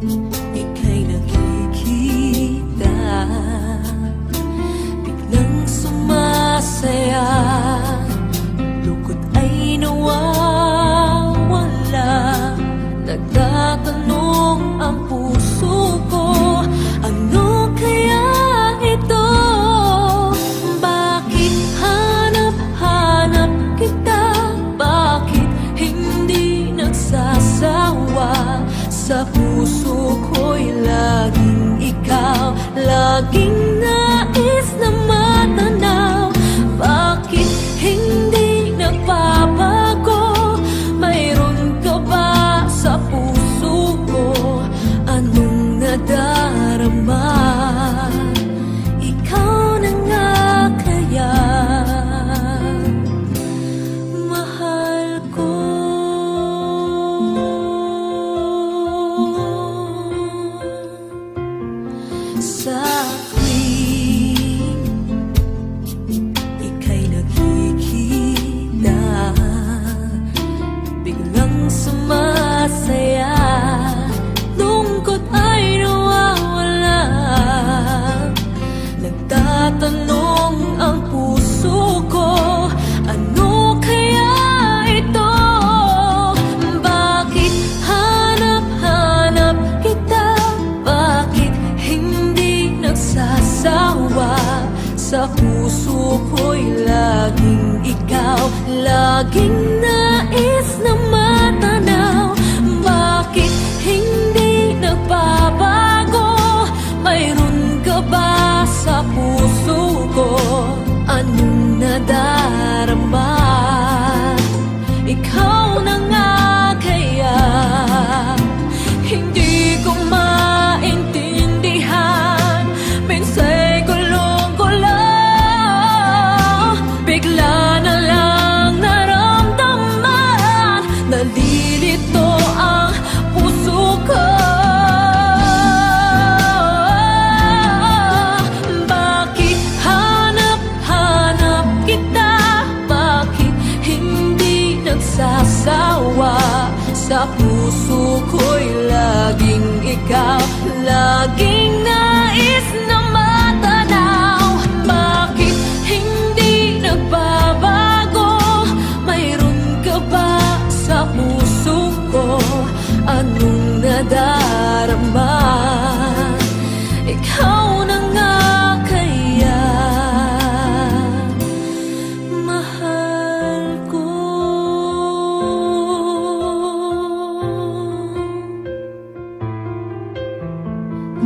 ika'y nakikita, biglang sumasaya, lungkot ay nawawala. Nagtatanong ang puso ko, ano kaya ito? Bakit hanap-hanap kita? Bakit hindi nagsasawa? Sa puso ko'y laging ikaw, laging nais na matanaw. Bakit hindi nagbabago? Mayroon ka ba sa puso ko? Anong nadarama? Ikaw na nga kaya mahal ko. Sa tuwing ika'y nakikita, biglang sumasaya, lungkot ay nawawala. Nagtatanong ang puso ko, ano kaya ito? Bakit hanap-hanap kita? Bakit hindi nagsasawa? Sa puso ko'y laging ikaw, laging nais na matanaw. Bakit hindi nagbabago? Mayroon ka ba sa puso ko? Anong nadarama? Ikaw na nga kaya hindi ko maintindihan. Minsa'y gulong-gulo, bigla na lang naramdaman, nalilito ang puso ko. Bakit hanap-hanap kita? Bakit hindi nagsasawa? Sa puso ko'y laging ikaw, laging nais na matanaw. Bakit hindi nagbabago? Mayroon ka ba sa puso ko? Anong nadarama? Ikaw na nga kaya mahal ko.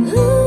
Ooh.